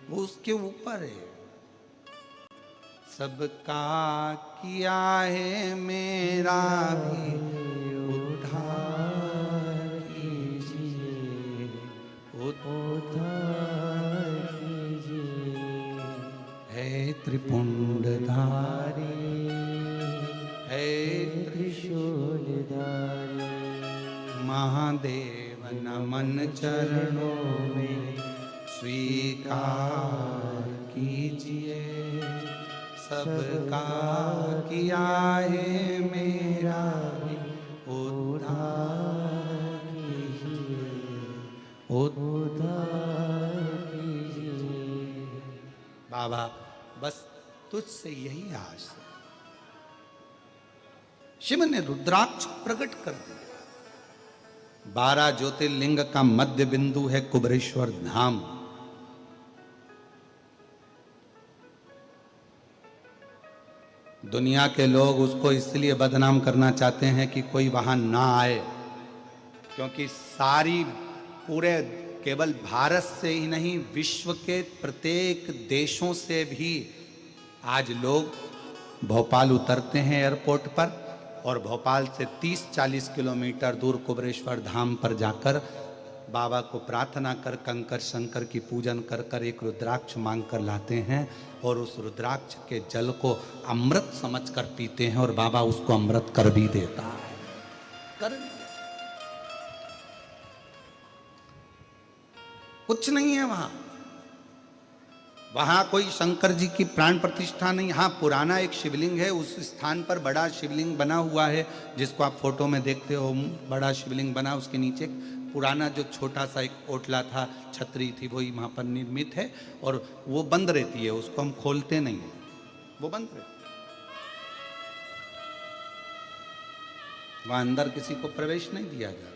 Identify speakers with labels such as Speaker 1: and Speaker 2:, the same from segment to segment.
Speaker 1: वो उसके ऊपर है। सबका किया है मेरा भी उद्धार कीजिए, उद्धार कीजिए। है त्रिपुंडधारी, है त्रिशूलधारी, महादेव नमन चरणों में स्वीकार कीजिए। सबका किया है मेरा भी उद्धार कीजिए, उद्धार कीजिए। बाबा बस तुझसे यही आस है। शिव ने रुद्राक्ष प्रकट कर दिया। 12 ज्योतिर्लिंग का मध्य बिंदु है कुबरेश्वर धाम। दुनिया के लोग उसको इसलिए बदनाम करना चाहते हैं कि कोई वहां ना आए, क्योंकि सारी पूरे केवल भारत से ही नहीं विश्व के प्रत्येक देशों से भी आज लोग भोपाल उतरते हैं एयरपोर्ट पर और भोपाल से 30-40 किलोमीटर दूर कुबरेश्वर धाम पर जाकर बाबा को प्रार्थना कर कंकर शंकर की पूजन कर कर एक रुद्राक्ष मांग कर लाते हैं और उस रुद्राक्ष के जल को अमृत समझकर पीते हैं और बाबा उसको अमृत कर भी देता है। कुछ नहीं है वहां, वहां कोई शंकर जी की प्राण प्रतिष्ठा नहीं। हाँ, पुराना एक शिवलिंग है, उस स्थान पर बड़ा शिवलिंग बना हुआ है जिसको आप फोटो में देखते हो। बड़ा शिवलिंग बना, उसके नीचे पुराना जो छोटा सा एक ओटला था, छतरी थी, वही वहाँ पर निर्मित है और वो बंद रहती है, उसको हम खोलते नहीं है, वो बंद रहती है। वहाँ अंदर किसी को प्रवेश नहीं दिया जाता,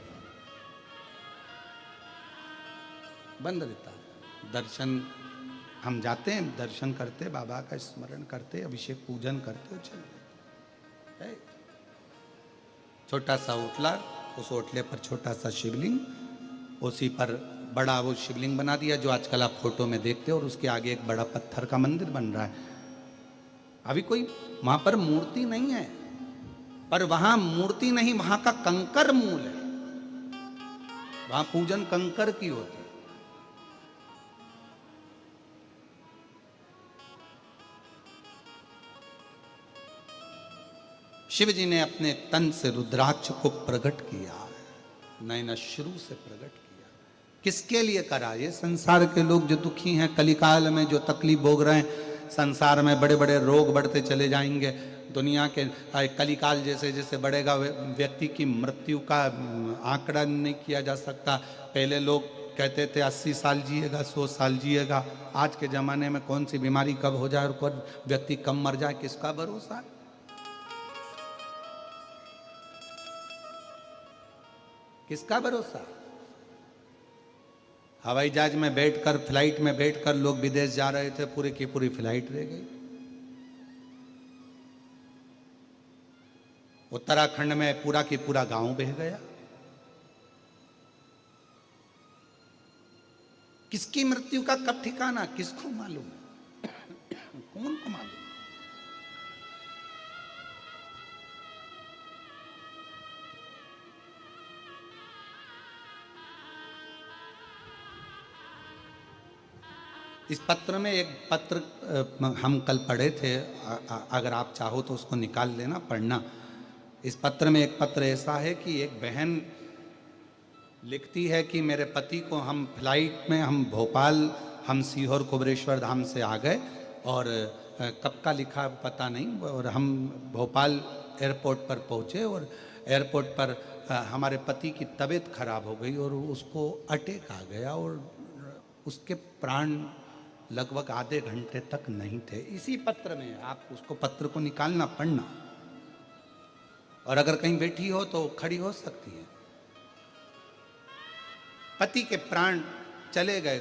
Speaker 1: बंद रहता है। दर्शन हम जाते हैं, दर्शन करते, बाबा का स्मरण करते, अभिषेक पूजन करते हो, चल छोटा सा ओटला, उस ओटले पर छोटा सा शिवलिंग, उसी पर बड़ा वो शिवलिंग बना दिया जो आजकल आप फोटो में देखते हो और उसके आगे एक बड़ा पत्थर का मंदिर बन रहा है। अभी कोई वहां पर मूर्ति नहीं है, पर वहां मूर्ति नहीं, वहां का कंकर मूल है, वहां पूजन कंकर की होती है। शिव जी ने अपने तन से रुद्राक्ष को प्रकट किया, नैना शुरू से प्रकट किया। किसके लिए करा? ये संसार के लोग जो दुखी हैं, कलिकाल में जो तकलीफ भोग रहे हैं, संसार में बड़े बड़े रोग बढ़ते चले जाएंगे, दुनिया के कलिकाल जैसे जैसे बढ़ेगा व्यक्ति की मृत्यु का आंकड़ा नहीं किया जा सकता। पहले लोग कहते थे 80 साल जिएगा, 100 साल जिएगा। आज के ज़माने में कौन सी बीमारी कब हो जाए और कौन व्यक्ति कम मर जाए, किसका भरोसा? किसका भरोसा? हवाई जहाज में बैठकर, फ्लाइट में बैठकर लोग विदेश जा रहे थे, पूरी की पूरी फ्लाइट रह गई। उत्तराखंड में पूरा की पूरा गांव बह गया। किसकी मृत्यु का कब ठिकाना, किसको मालूम? कौन को मालूम? इस पत्र में एक पत्र हम कल पढ़े थे, अगर आप चाहो तो उसको निकाल लेना, पढ़ना। इस पत्र में एक पत्र ऐसा है कि एक बहन लिखती है कि मेरे पति को हम फ्लाइट में, हम भोपाल, हम सीहोर कुबरेश्वर धाम से आ गए और कब का लिखा पता नहीं, और हम भोपाल एयरपोर्ट पर पहुँचे और एयरपोर्ट पर हमारे पति की तबीयत खराब हो गई और उसको अटैक आ गया और उसके प्राण लगभग आधे घंटे तक नहीं थे। इसी पत्र में, आप उसको पत्र को निकालना, पढ़ना, और अगर कहीं बैठी हो तो खड़ी हो सकती है। पति के प्राण चले गए,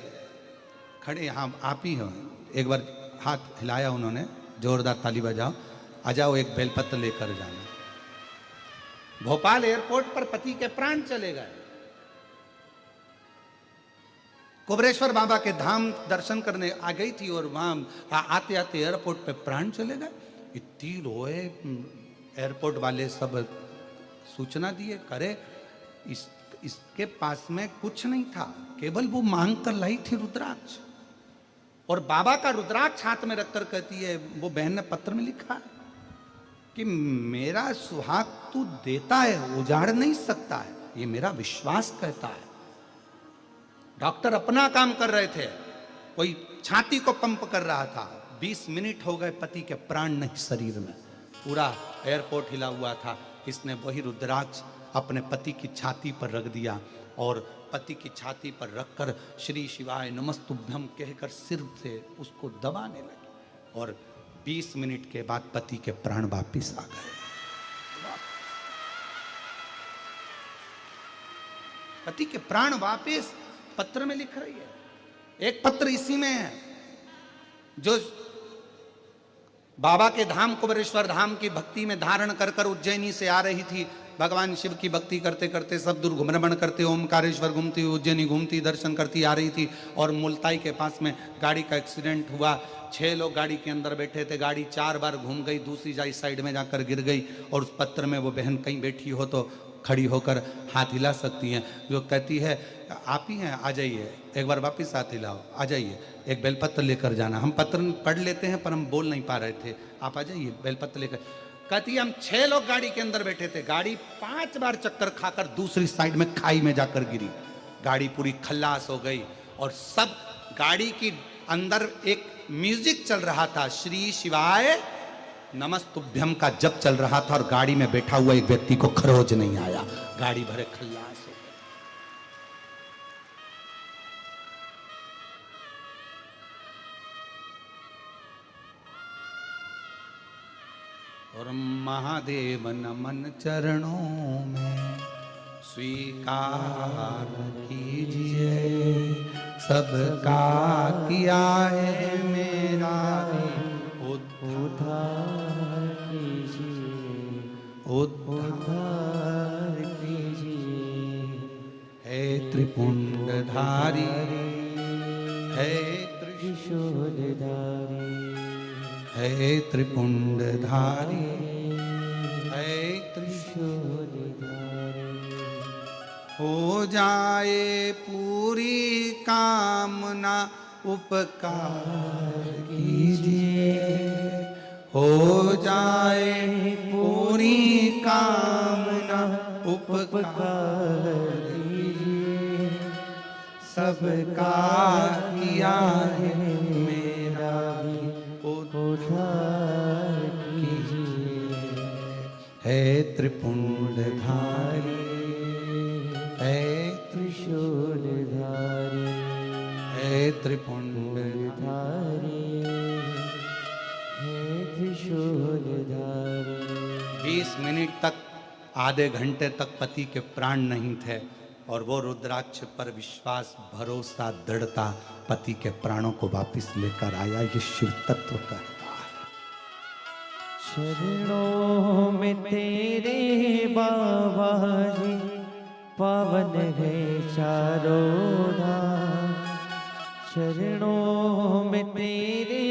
Speaker 1: खड़े, हाँ आप ही हो। एक बार हाथ हिलाया उन्होंने, जोरदार ताली बजाओ, आ जाओ, एक बेलपत्र लेकर जाना। भोपाल एयरपोर्ट पर पति के प्राण चले गए। कुबेरेश्वर बाबा के धाम दर्शन करने आ गई थी और वहां आते आते एयरपोर्ट पे प्राण चले गए। इतनी रोए, एयरपोर्ट वाले सब सूचना दिए, करे इसके पास में कुछ नहीं था, केवल वो मांग कर लाई थी रुद्राक्ष। और बाबा का रुद्राक्ष हाथ में रखकर कहती है, वो बहन ने पत्र में लिखा है कि मेरा सुहाग तू देता है, उजाड़ नहीं सकता है, ये मेरा विश्वास कहता है। डॉक्टर अपना काम कर रहे थे, कोई छाती को पंप कर रहा था। 20 मिनट हो गए, पति के प्राण नहीं शरीर में, पूरा एयरपोर्ट हिला हुआ था। इसने वही रुद्राक्ष अपने पति की छाती पर रख दिया और पति की छाती पर रखकर श्री शिवाय नमस्तुभ्यम कहकर सिर से उसको दबाने लगी। और 20 मिनट के बाद पति के प्राण वापिस आ गए। पति के प्राण वापिस पत्र में लिख रही है। एक पत्र इसी में है जो बाबा के धाम कुबेरेश्वर धाम की भक्ति में धारण कर कर उज्जैनी से आ रही थी। भगवान शिव की भक्ति करते करते सब दूर भ्रमण करते, ओमकारेश्वर घूमती, उज्जैनी घूमती, दर्शन करती आ रही थी। और मुल्ताई के पास में गाड़ी का एक्सीडेंट हुआ। 6 लोग गाड़ी के अंदर बैठे थे। गाड़ी 4 बार घूम गई, दूसरी साइड में जाकर गिर गई। और उस पत्र में वो बहन कहीं बैठी हो तो खड़ी होकर हाथ हिला सकती हैं। जो कहती है, आप ही हैं, आ जाइए, एक बार वापस हाथ हिलाओ, आ जाइए, एक बेलपत्र लेकर जाना। हम पत्र पढ़ लेते हैं पर हम बोल नहीं पा रहे थे, आप आ जाइए बेलपत्र लेकर। कहती है, हम 6 लोग गाड़ी के अंदर बैठे थे। गाड़ी 5 बार चक्कर खाकर दूसरी साइड में खाई में जाकर गिरी। गाड़ी पूरी खल्लास हो गई। और सब गाड़ी की अंदर एक म्यूजिक चल रहा था, श्री शिवाय नमस्तुभ्यम का जप चल रहा था। और गाड़ी में बैठा हुआ एक व्यक्ति को खरोच नहीं आया, गाड़ी भरे खल्लास हो गई। और महादेव नमन चरणों में स्वीकार कीजिए, सबका किया है मेरा उद्धार कीजिए, उद्धार कीजिए। हे त्रिपुंडधारी, हे त्रिशूलधारी, हे त्रिपुंडधारी, हे त्रिशूलधारी। हो जाए पूरी कामना उपकार कीजिए, हो जाए पूरी कामना उपकार कीजिए। सबका किया है मेरा भी उद्धार कीजिए। हे त्रिपुंडधारी, हे त्रिशूलधारी, हे त्रिपुंडधारी, हे त्रिशूलधारी। 20 मिनट तक, आधे घंटे तक पति के प्राण नहीं थे। और वो रुद्राक्ष पर विश्वास, भरोसा, दृढ़ता पति के प्राणों को वापस लेकर आया। ये शिव तत्व कहता है।
Speaker 2: शरणों में तेरे बाबा जी, पावन है चारों धाम। शरणों में तेरे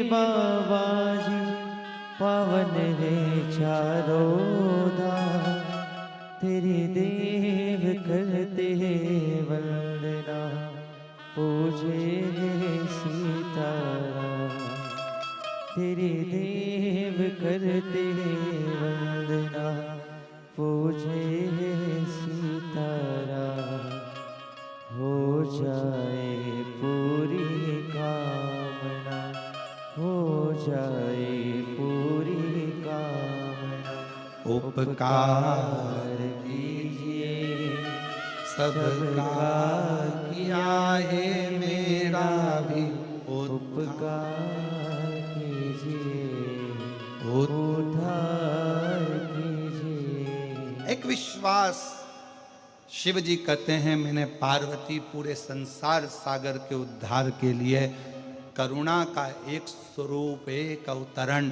Speaker 2: बाबा जी, पावन है चारों धाम। तेरी देव करते वंदना, पूजे सीताराम। तेरी देव करते वंदना, पूजे सीताराम। हो जाए पूरी कामना, हो जाए पूरी कामना।
Speaker 1: उपकार कीजिए, सबका किया है मेरा भी
Speaker 2: उपकार कीजिए, उद्धार कीजिए।
Speaker 1: एक विश्वास, शिव जी कहते हैं, मैंने पार्वती पूरे संसार सागर के उद्धार के लिए करुणा का एक स्वरूप, एक अवतरण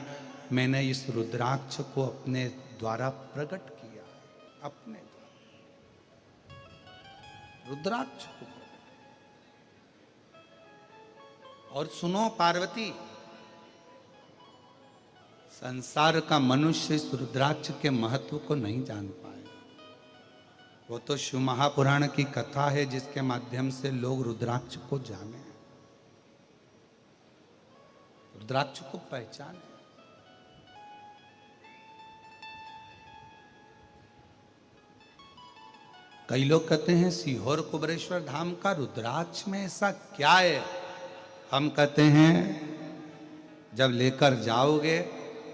Speaker 1: मैंने इस रुद्राक्ष को अपने द्वारा प्रकट किया। अपने द्वारा रुद्राक्ष को और सुनो पार्वती, संसार का मनुष्य इस रुद्राक्ष के महत्व को नहीं जान पाए। वो तो शिव महापुराण की कथा है जिसके माध्यम से लोग रुद्राक्ष को जाने, रुद्राक्ष को पहचाने। कई लोग कहते हैं सीहोर कुबरेश्वर धाम का रुद्राक्ष में ऐसा क्या है। हम कहते हैं जब लेकर जाओगे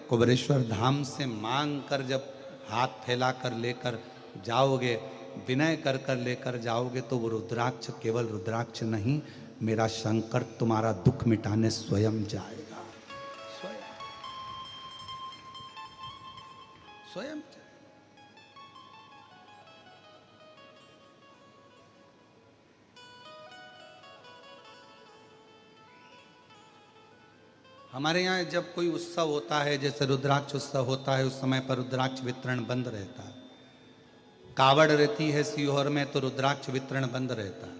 Speaker 1: कुबरेश्वर धाम से मांग कर, जब हाथ फैला कर लेकर जाओगे, विनय कर कर लेकर जाओगे, तो वो रुद्राक्ष केवल रुद्राक्ष नहीं, मेरा शंकर तुम्हारा दुख मिटाने स्वयं जाएगा। स्वयं स्वयं हमारे यहाँ जब कोई उत्सव होता है, जैसे रुद्राक्ष उत्सव होता है, उस समय पर रुद्राक्ष वितरण बंद रहता है। कावड़ रहती है सीहोर में तो रुद्राक्ष वितरण बंद रहता है।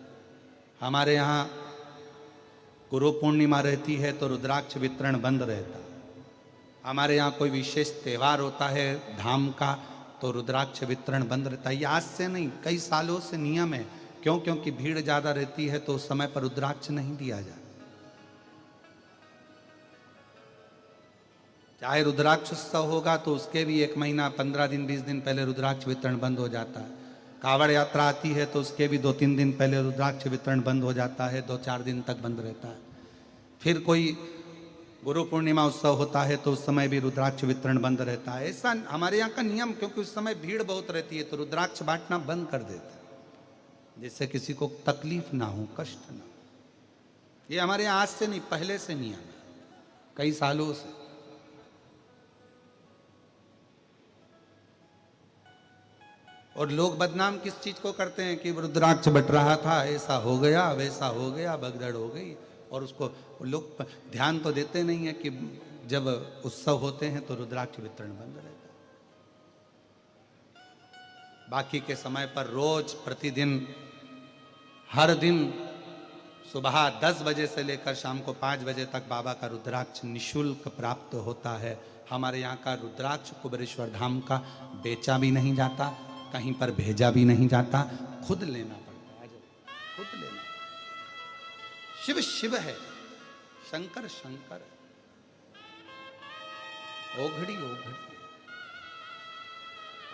Speaker 1: हमारे यहाँ गुरु पूर्णिमा रहती है तो रुद्राक्ष वितरण बंद रहता है। हमारे यहाँ कोई विशेष त्यौहार होता है धाम का तो रुद्राक्ष वितरण बंद रहता है। ये आज से नहीं, कई सालों से नियम है। क्यों? क्योंकि भीड़ ज़्यादा रहती है तो उस समय पर रुद्राक्ष नहीं दिया जाता। चाहे रुद्राक्ष उत्सव होगा तो उसके भी 1 महीना 15 दिन 20 दिन पहले रुद्राक्ष वितरण बंद हो जाता है। कावड़ यात्रा आती है तो उसके भी 2-3 दिन पहले रुद्राक्ष वितरण बंद हो जाता है, 2-4 दिन तक बंद रहता है। फिर कोई गुरु पूर्णिमा उत्सव होता है तो उस समय भी रुद्राक्ष वितरण बंद रहता है। ऐसा हमारे यहाँ का नियम, क्योंकि उस समय भीड़ बहुत रहती है तो रुद्राक्ष बांटना बंद कर देते हैं, जिससे किसी को तकलीफ ना हो, कष्ट ना हो। ये हमारे यहाँ आज से नहीं, पहले से नियम है, कई सालों से। और लोग बदनाम किस चीज को करते हैं कि रुद्राक्ष बट रहा था, ऐसा हो गया, वैसा हो गया, भगदड़ हो गई। और उसको लोग ध्यान तो देते नहीं है कि जब उत्सव होते हैं तो रुद्राक्ष वितरण बंद रहता है। बाकी के समय पर रोज प्रतिदिन हर दिन सुबह 10 बजे से लेकर शाम को 5 बजे तक बाबा का रुद्राक्ष निशुल्क प्राप्त होता है। हमारे यहाँ का रुद्राक्ष कुबरेश्वर धाम का बेचा भी नहीं जाता, कहीं पर भेजा भी नहीं जाता, खुद लेना पड़ता है, खुद लेना। शिव शिव है, शंकर शंकर है, ओघड़ी ओघड़ी।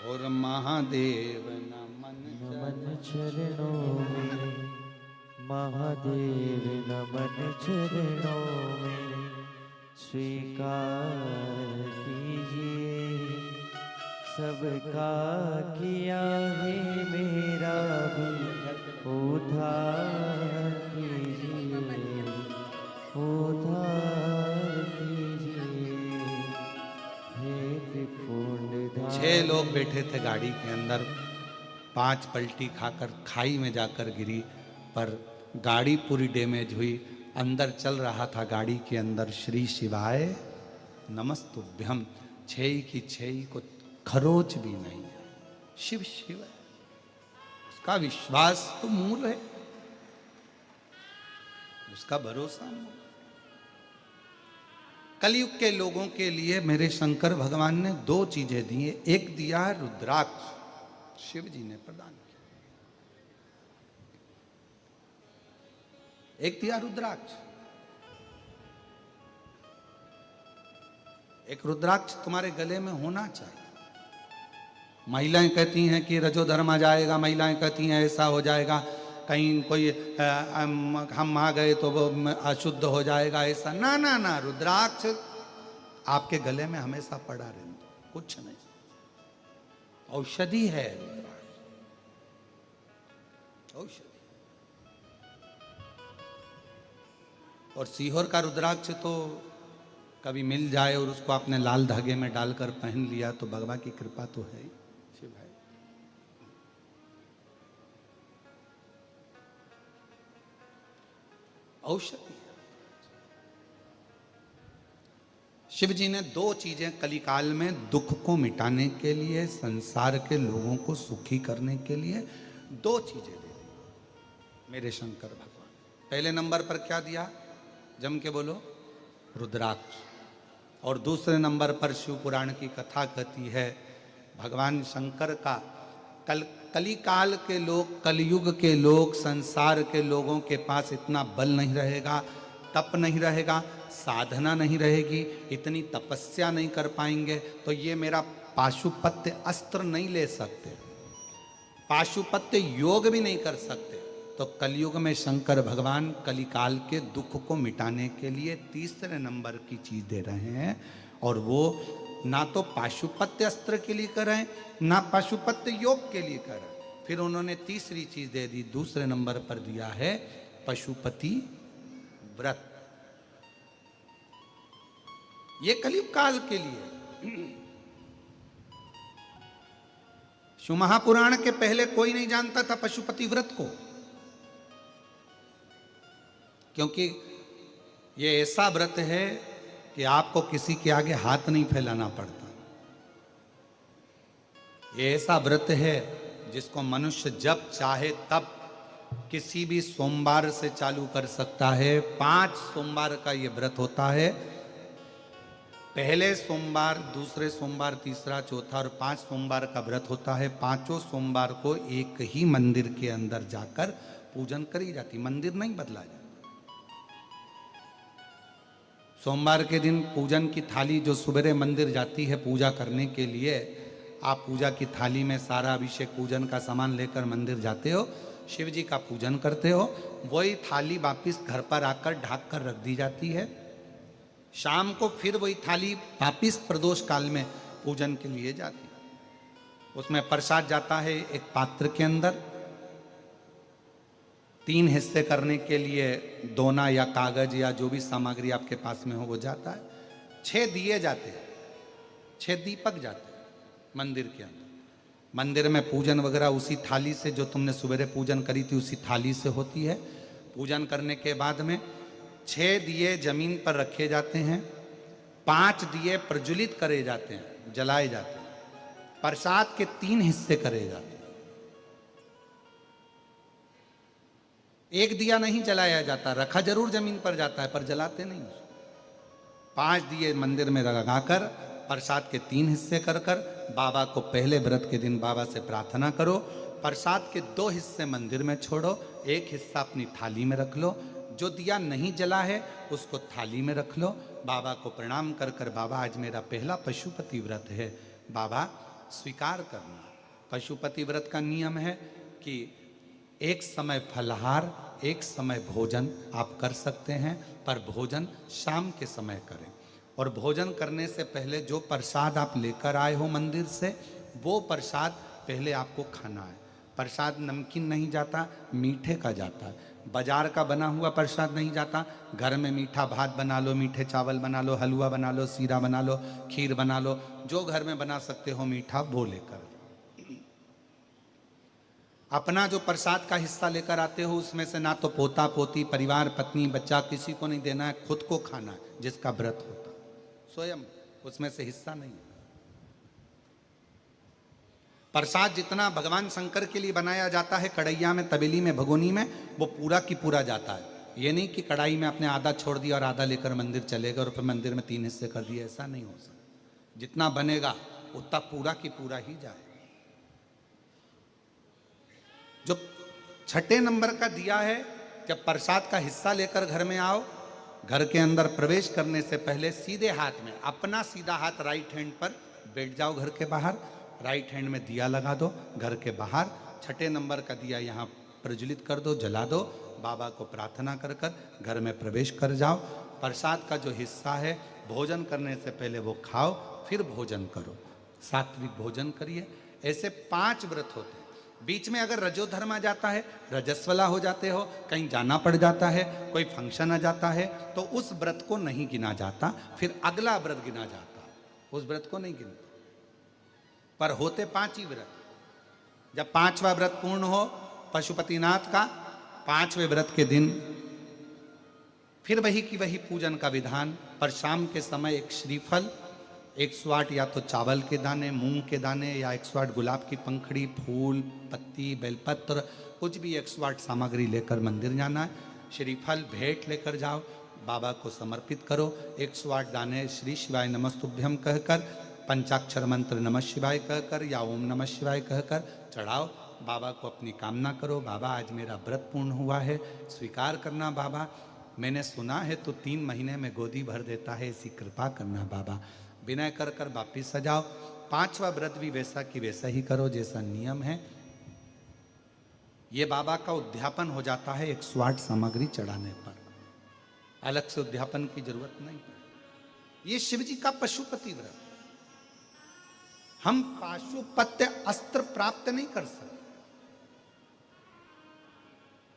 Speaker 1: और महादेव
Speaker 2: नमन चरणों में, महादेव नमन चरणों में, स्वीकार कीजिए सबका किया है मेरा भी उद्धार कीजिए, उद्धार कीजिए हे त्रिपुंडधारी।
Speaker 1: 6 लोग बैठे थे गाड़ी के अंदर, 5 पलटी खाकर खाई में जाकर गिरी, पर गाड़ी पूरी डैमेज हुई। अंदर चल रहा था गाड़ी के अंदर श्री शिवाय नमस्तुभ्यम, 6 की 6 को खरोच भी नहीं है। शिव शिव है, उसका विश्वास तो मूल है, उसका भरोसा मूल। कलयुग के लोगों के लिए मेरे शंकर भगवान ने 2 चीजें दी है। एक दिया है रुद्राक्ष, शिव जी ने प्रदान किया। एक दिया रुद्राक्ष। एक रुद्राक्ष तुम्हारे गले में होना चाहिए। महिलाएं कहती हैं कि रजोधर्म आ जाएगा, महिलाएं कहती हैं ऐसा हो जाएगा, कहीं कोई हम आ गए तो वो अशुद्ध हो जाएगा, ऐसा ना ना ना। रुद्राक्ष आपके गले में हमेशा पड़ा रहना, कुछ नहीं, औषधि है रुद्राक्ष, औषधि। और सीहोर का रुद्राक्ष तो कभी मिल जाए और उसको आपने लाल धागे में डालकर पहन लिया तो भगवान की कृपा तो है ही। शिव है। औषधि। शिव जी ने 2 चीजें कलिकाल में दुख को मिटाने के लिए, संसार के लोगों को सुखी करने के लिए 2 चीजें दे दी मेरे शंकर भगवान। पहले नंबर पर क्या दिया? जम के बोलो, रुद्राक्ष। और दूसरे नंबर पर शिव पुराण की कथा कहती है भगवान शंकर का कली काल के लोग, कलयुग के लोग, संसार के लोगों के पास इतना बल नहीं रहेगा, तप नहीं रहेगा, साधना नहीं रहेगी, इतनी तपस्या नहीं कर पाएंगे, तो ये मेरा पाशुपत्य अस्त्र नहीं ले सकते, पाशुपत्य योग भी नहीं कर सकते। तो कलयुग में शंकर भगवान कलिकाल के दुख को मिटाने के लिए तीसरे नंबर की चीज दे रहे हैं, और वो ना तो पाशुपत्य अस्त्र के लिए कर रहे हैं, ना पाशुपत्य योग के लिए कर रहे हैं, फिर उन्होंने तीसरी चीज दे दी, दूसरे नंबर पर दिया है पशुपति व्रत। ये कलयुग काल के लिए। शिव महापुराण के पहले कोई नहीं जानता था पशुपति व्रत को, क्योंकि ये ऐसा व्रत है कि आपको किसी के आगे हाथ नहीं फैलाना पड़ता। ये ऐसा व्रत है जिसको मनुष्य जब चाहे तब किसी भी सोमवार से चालू कर सकता है। 5 सोमवार का ये व्रत होता है। पहले सोमवार, दूसरे सोमवार, तीसरा, चौथा और 5 सोमवार का व्रत होता है। 5 सोमवार को एक ही मंदिर के अंदर जाकर पूजन करी जाती, मंदिर नहीं बदला जाता। सोमवार के दिन पूजन की थाली जो सवेरे मंदिर जाती है पूजा करने के लिए, आप पूजा की थाली में सारा अभिषेक पूजन का सामान लेकर मंदिर जाते हो, शिव जी का पूजन करते हो, वही थाली वापिस घर पर आकर ढक कर रख दी जाती है। शाम को फिर वही थाली वापिस प्रदोष काल में पूजन के लिए जाती है। उसमें प्रसाद जाता है एक पात्र के अंदर, 3 हिस्से करने के लिए दोना या कागज या जो भी सामग्री आपके पास में हो वो जाता है। 6 दिए जाते हैं, 6 दीपक जाते हैं मंदिर के अंदर। मंदिर में पूजन वगैरह उसी थाली से, जो तुमने सवेरे पूजन करी थी उसी थाली से होती है। पूजन करने के बाद में 6 दिए जमीन पर रखे जाते हैं, 5 दिए प्रज्वलित करे जाते हैं, जलाए जाते हैं। प्रसाद के 3 हिस्से करे जाते हैं। एक दिया नहीं जलाया जाता, रखा जरूर जमीन पर जाता है पर जलाते नहीं उसको। 5 दिए मंदिर में लगाकर प्रसाद के 3 हिस्से कर कर बाबा को पहले व्रत के दिन बाबा से प्रार्थना करो। प्रसाद के 2 हिस्से मंदिर में छोड़ो, 1 हिस्सा अपनी थाली में रख लो। जो दिया नहीं जला है उसको थाली में रख लो। बाबा को प्रणाम कर कर, बाबा आज मेरा पहला पशुपति व्रत है, बाबा स्वीकार करना। पशुपति व्रत का नियम है कि एक समय फलहार, एक समय भोजन आप कर सकते हैं, पर भोजन शाम के समय करें। और भोजन करने से पहले जो प्रसाद आप लेकर आए हो मंदिर से, वो प्रसाद पहले आपको खाना है। प्रसाद नमकीन नहीं जाता, मीठे का जाता है। बाजार का बना हुआ प्रसाद नहीं जाता। घर में मीठा भात बना लो, मीठे चावल बना लो, हलवा बना लो, सीरा बना लो, खीर बना लो, जो घर में बना सकते हो मीठा वो लेकर। अपना जो प्रसाद का हिस्सा लेकर आते हो उसमें से ना तो पोता पोती, परिवार, पत्नी, बच्चा किसी को नहीं देना है, खुद को खाना है। जिसका व्रत होता स्वयं, उसमें से हिस्सा नहीं। प्रसाद जितना भगवान शंकर के लिए बनाया जाता है कढ़ैया में, तबेली में, भगोनी में, वो पूरा की पूरा जाता है। ये नहीं कि कढ़ाई में आपने आधा छोड़ दिया और आधा लेकर मंदिर चले गए और फिर मंदिर में 3 हिस्से कर दिए, ऐसा नहीं हो सकता। जितना बनेगा उतना पूरा की पूरा ही जाए। जो 6ठे नंबर का दिया है, जब प्रसाद का हिस्सा लेकर घर में आओ, घर के अंदर प्रवेश करने से पहले सीधे हाथ में, अपना सीधा हाथ राइट हैंड पर बैठ जाओ घर के बाहर, राइट हैंड में दिया लगा दो घर के बाहर। 6ठे नंबर का दिया यहाँ प्रज्वलित कर दो, जला दो। बाबा को प्रार्थना कर कर घर में प्रवेश कर जाओ। प्रसाद का जो हिस्सा है भोजन करने से पहले वो खाओ, फिर भोजन करो, सात्विक भोजन करिए। ऐसे 5 व्रत होते हैं। बीच में अगर रजोधर्म आ जाता है, रजस्वला हो जाते हो, कहीं जाना पड़ जाता है, कोई फंक्शन आ जाता है, तो उस व्रत को नहीं गिना जाता, फिर अगला व्रत गिना जाता, उस व्रत को नहीं गिनता। पर होते 5 ही व्रत। जब 5वां व्रत पूर्ण हो पशुपतिनाथ का, 5वें व्रत के दिन फिर वही की वही पूजन का विधान। पर शाम के समय एक श्रीफल, 108 या तो चावल के दाने, मूंग के दाने, या 108 गुलाब की पंखड़ी, फूल, पत्ती, बेलपत्र, कुछ भी 108 सामग्री लेकर मंदिर जाना है। श्रीफल भेंट लेकर जाओ, बाबा को समर्पित करो। 108 दाने श्री शिवाय नमस्तुभ्यम कहकर, पंचाक्षर मंत्र नमः शिवाय कहकर या ओम नमः शिवाय कहकर चढ़ाओ। बाबा को अपनी कामना करो, बाबा आज मेरा व्रत पूर्ण हुआ है, स्वीकार करना बाबा। मैंने सुना है तो 3 महीने में गोदी भर देता है, ऐसी कृपा करना बाबा। विनय कर कर वापिस सजाओ। 5वां व्रत भी वैसा कि वैसा ही करो जैसा नियम है। ये बाबा का उद्यापन हो जाता है 108 सामग्री चढ़ाने पर, अलग से उद्यापन की जरूरत नहीं पड़ती। ये शिव जी का पशुपति व्रत। हम पाशुपत्य अस्त्र प्राप्त नहीं कर सकते।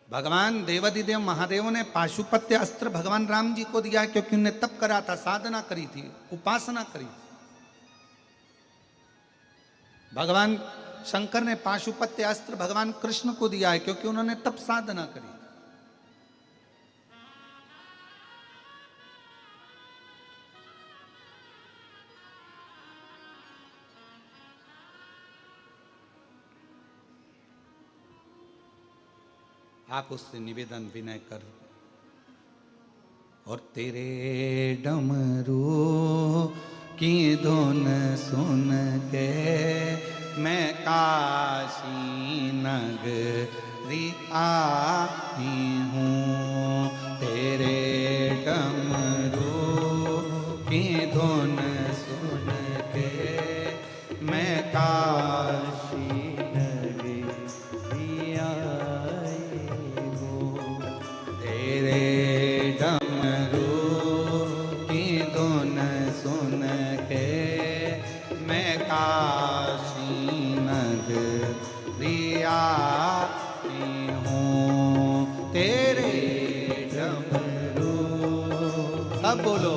Speaker 1: भगवान देवादिदेव महादेव ने पाशुपत्य अस्त्र भगवान राम जी को दिया है, क्योंकि उन्हें तप करा था, साधना करी थी, उपासना करी थी। भगवान शंकर ने पाशुपत्य अस्त्र भगवान कृष्ण को दिया है, क्योंकि उन्होंने तप साधना करी। आप उससे निवेदन विनय कर, और तेरे डमरू की धुन सुन के मैं काशी नगरी आई हूँ। तेरे डमरू की धुन सुन के मैं काशी नगरी आई हूँ। तेरे डमरू की धुन सुन के मैं काशी नगरी आई हूँ। तेरे डमरू, सब बोलो।